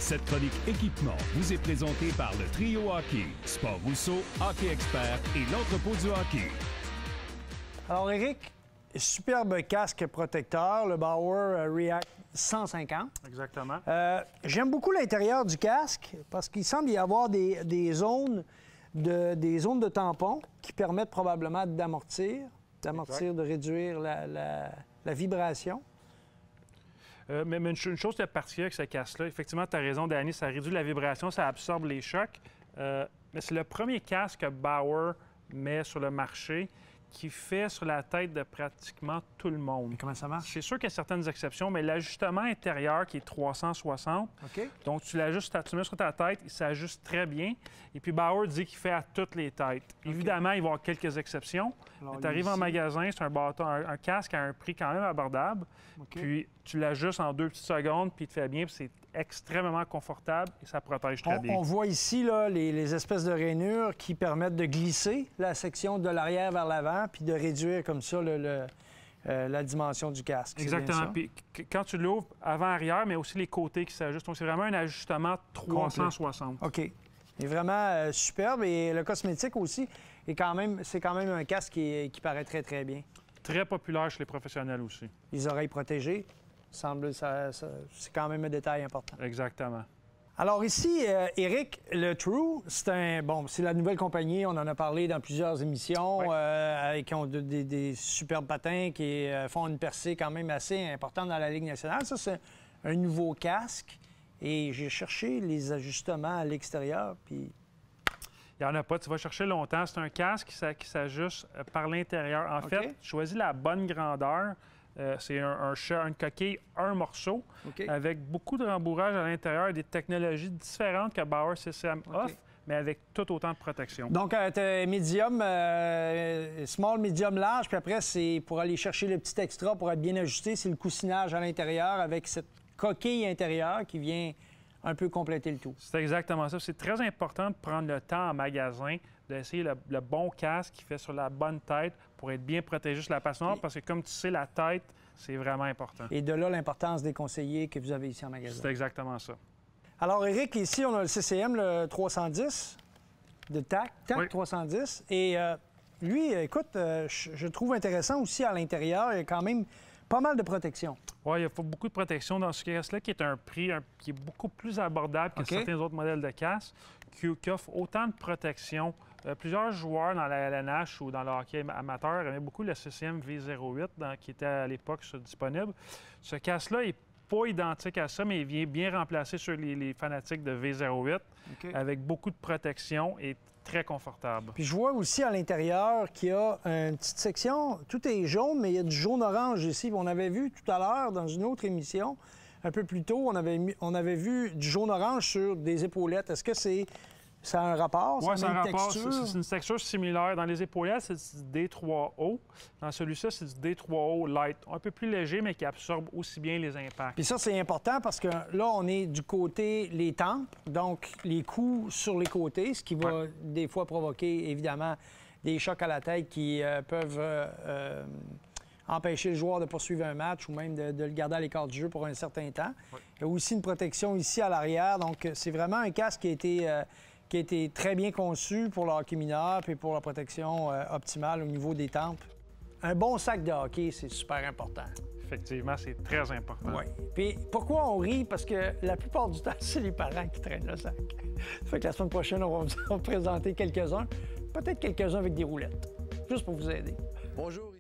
Cette chronique équipement vous est présentée par le Trio Hockey, Sport Rousseau, Hockey Expert et l'entrepôt du hockey. Alors, Éric, superbe casque protecteur, le Bauer React 150. Exactement. J'aime beaucoup l'intérieur du casque parce qu'il semble y avoir des zones de tampon qui permettent probablement d'amortir, de réduire la vibration. Mais une chose qui est particulière avec ce casque-là, effectivement, tu as raison, Danny, ça réduit la vibration, ça absorbe les chocs. Mais c'est le premier casque que Bauer met sur le marché qui fait sur la tête de pratiquement tout le monde. Mais comment ça marche? C'est sûr qu'il y a certaines exceptions, mais l'ajustement intérieur qui est 360, donc tu l'ajustes, tu le mets sur ta tête, il s'ajuste très bien. Et puis Bauer dit qu'il fait à toutes les têtes. Évidemment, il va y avoir quelques exceptions. Tu arrives en magasin, c'est un casque à un prix quand même abordable. Puis tu l'ajustes en 2 petites secondes, puis il te fait bien, puis c'est extrêmement confortable et ça protège très bien. On voit ici là, les espèces de rainures qui permettent de glisser la section de l'arrière vers l'avant puis de réduire comme ça la dimension du casque. Exactement. Puis quand tu l'ouvres avant-arrière, mais aussi les côtés qui s'ajustent. Donc c'est vraiment un ajustement 360. OK. Il est vraiment superbe et le cosmétique aussi, c'est quand même un casque qui paraît très, très bien. Très populaire chez les professionnels aussi. Les oreilles protégées, c'est quand même un détail important. Exactement. Alors ici, Éric, le True, c'est la nouvelle compagnie, on en a parlé dans plusieurs émissions, qui ont des superbes patins, qui font une percée quand même assez importante dans la Ligue nationale. Ça, c'est un nouveau casque et j'ai cherché les ajustements à l'extérieur, puis... Il n'y en a pas, tu vas chercher longtemps. C'est un casque qui s'ajuste par l'intérieur. En fait, tu choisis la bonne grandeur. C'est une coquille, un morceau, avec beaucoup de rembourrage à l'intérieur et des technologies différentes que Bauer CCM offre, mais avec tout autant de protection. Donc, tu as medium, small, medium, large, puis après, c'est pour aller chercher le petit extra pour être bien ajusté, c'est le coussinage à l'intérieur avec cette coquille intérieure qui vient un peu compléter le tout. C'est exactement ça. C'est très important de prendre le temps en magasin, d'essayer le bon casque qui fait sur la bonne tête pour être bien protégé sur la patinoire, parce que comme tu sais, la tête, c'est vraiment important. Et de là, l'importance des conseillers que vous avez ici en magasin. C'est exactement ça. Alors, Éric, ici, on a le CCM, le 310 de TAC 310. Et lui, écoute, je trouve intéressant aussi à l'intérieur, il y a quand même pas mal de protection. Oui, il y a beaucoup de protection dans ce casque-là, qui est un prix qui est beaucoup plus abordable que certains autres modèles de casque, qui offre autant de protection. Plusieurs joueurs dans la LNH ou dans le hockey amateur aimaient beaucoup le CCM V08 qui était à l'époque disponible. Ce casque-là n'est pas identique à ça, mais il vient bien remplacer sur les fanatiques de V08 avec beaucoup de protection et très confortable. Puis je vois aussi à l'intérieur qu'il y a une petite section, tout est jaune, mais il y a du jaune-orange ici. On avait vu tout à l'heure dans une autre émission, un peu plus tôt, on avait vu du jaune-orange sur des épaulettes. Est-ce que ça a un rapport? Oui, c'est un rapport. C'est une texture similaire. Dans les épaulettes, c'est du D3O. Dans celui-ci, c'est du D3O Light. Un peu plus léger, mais qui absorbe aussi bien les impacts. Puis ça, c'est important parce que là, on est du côté les tempes, donc les coups sur les côtés, ce qui va des fois provoquer, évidemment, des chocs à la tête qui peuvent empêcher le joueur de poursuivre un match ou même de le garder à l'écart du jeu pour un certain temps. Il y a aussi une protection ici à l'arrière. Donc, c'est vraiment un casque qui a été très bien conçu pour le hockey mineur et pour la protection optimale au niveau des tempes. Un bon sac de hockey, c'est super important. Effectivement, c'est très important. Oui. Puis pourquoi on rit? Parce que la plupart du temps, c'est les parents qui traînent le sac. Ça fait que la semaine prochaine, on va vous en présenter quelques-uns. Peut-être quelques-uns avec des roulettes, juste pour vous aider. Bonjour.